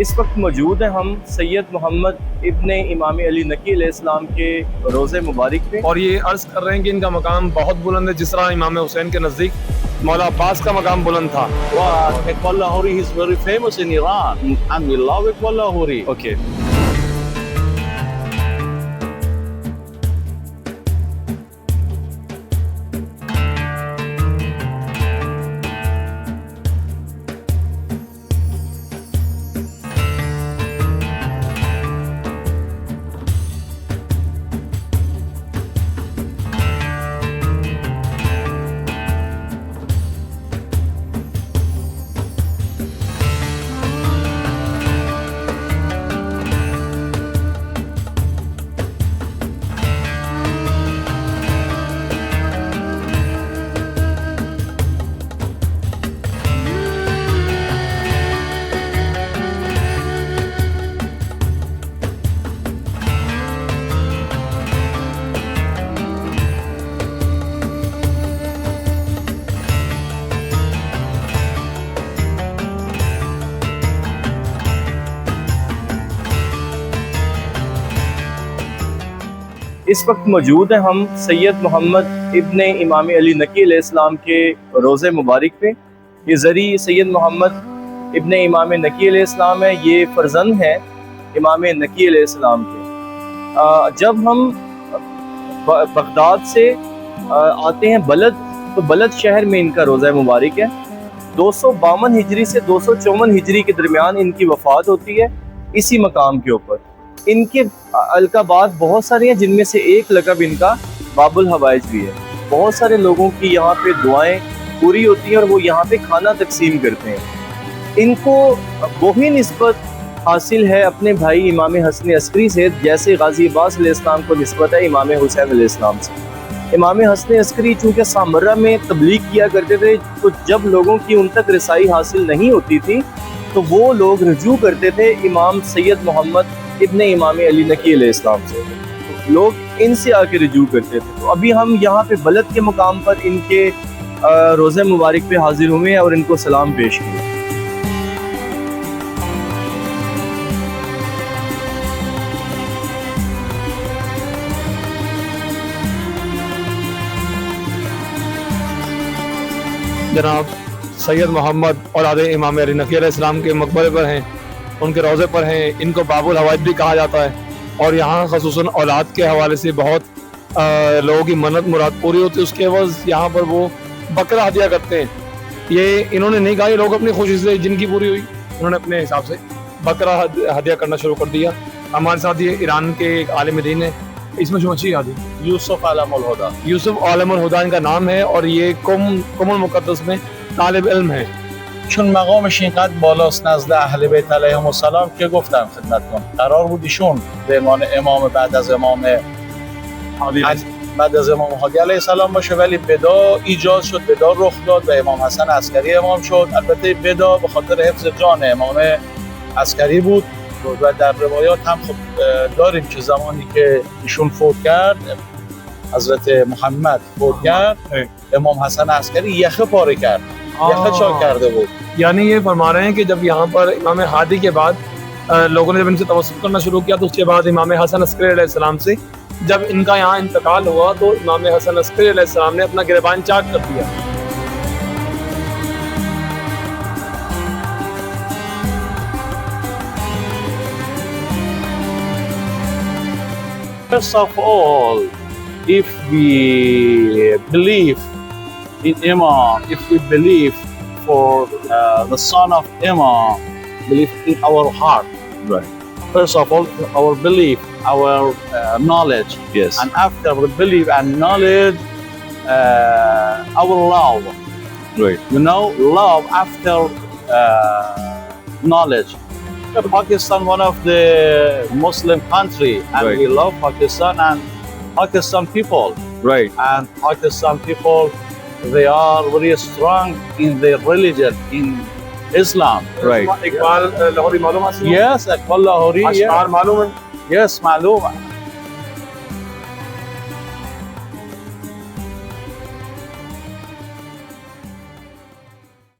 اس وقت موجود ہیں ہم سید محمد ابن امام علی نقی علیہ السلام کے روزے مبارک پہ، اور یہ عرض کر رہے ہیں کہ ان کا مقام بہت بلند ہے، جس طرح امام حسین کے نزدیک مولا عباس کا مقام بلند تھا. Eqbal Lahori is very famous in Iran and we love Eqbal Lahori. Okay. اس وقت موجود ہیں ہم سید محمد ابن امام علی نقی علیہ السلام کے روزے مبارک پہ. یہ زری سید محمد ابن امام نقی علیہ السلام ہے، یہ فرزند ہیں امام نقی علیہ السلام کے. جب ہم بغداد سے آتے ہیں بلد، تو بلد شہر میں ان کا روزہ مبارک ہے. 252 ہجری سے 254 ہجری کے درمیان ان کی وفات ہوتی ہے اسی مقام کے اوپر. ان کے القابات بہت سارے ہیں، جن میں سے ایک لقب ان کا باب الحوائج بھی ہے. بہت سارے لوگوں کی یہاں پہ دعائیں پوری ہوتی ہیں اور وہ یہاں پہ کھانا تقسیم کرتے ہیں. ان کو وہی نسبت حاصل ہے اپنے بھائی امام حسن عسکری سے جیسے غازی عباس علیہ السلام کو نسبت ہے امام حسین علیہ السلام سے. امام حسن عسکری چونکہ سامرہ میں تبلیغ کیا کرتے تھے، تو جب لوگوں کی ان تک رسائی حاصل نہیں ہوتی تھی تو وہ لوگ رجوع کرتے تھے امام سید محمد ابن امام علی نقی علیہ السلام سے. لوگ ان سے آ کے رجوع کرتے تھے. تو ابھی ہم یہاں پہ بلد کے مقام پر ان کے روزے مبارک پہ حاضر ہوئے ہیں اور ان کو سلام پیش کیا. جناب سید محمد اولاد امام علی نقی علیہ السلام کے مقبرے پر ہیں، ان کے روزے پر ہیں. ان کو باب الحوائج بھی کہا جاتا ہے، اور یہاں خصوصاً اولاد کے حوالے سے بہت لوگوں کی منت مراد پوری ہوتی ہے. اس کے عوض یہاں پر وہ بکرا ہدیہ کرتے ہیں. یہ انہوں نے نہیں کہا، یہ لوگ اپنی خوشی سے جن کی پوری ہوئی انہوں نے اپنے حساب سے بکرا ہدیہ کرنا شروع کر دیا. ہمارے ساتھ یہ ایران کے ایک عالم دین ہے، اس میں جو اچھی یاد ہے یوسف عالم الہدا. یوسف عالم الہدا ان کا نام ہے، اور یہ قم المقدس میں طالب علم ہے. چون مقامش اینقدر بالاست نزد اهل بیت علیهم السلام که گفتم خدمتتون قرار بود ایشون به عنوان امام بعد از امام هادی علیه السلام باشه، ولی بدا ایجاد شد، بدا رخ داد و امام حسن عسکری امام شد. البته بدا به خاطر حفظ جان امام عسکری بود و در روایات هم خب داریم که زمانی که ایشون فوت کرد، حضرت محمد فوت کرد، امام حسن عسکری یخه پاره کرد، یخه چاک کرده بود. یعنی یہ فرما رہے ہیں کہ جب یہاں پر امام ہادی کے بعد لوگوں نے جب ان سے توسط کرنا شروع کیا، تو اس کے بعد امام حسن عسکری علیہ السلام سے جب ان کا یہاں انتقال ہوا تو امام حسن عسکری علیہ السلام نے اپنا گریبان چاک کر دیا. First of all, if we believe in Imam, if we believe for the son of Imam, believe in our heart. Right. First of all, our belief, our knowledge. Yes. And after the belief and knowledge, our love. Right. You know, love after knowledge. Pakistan, one of the Muslim country, and Right. we love Pakistan and Pakistan people. Right. And Pakistan people, they are very strong in their religion, in Islam. Right. Iqbal لاہوری معلوم ہے؟ Yes, Eqbal Lahori. اشعار معلوم ہے؟ Yes, معلوم.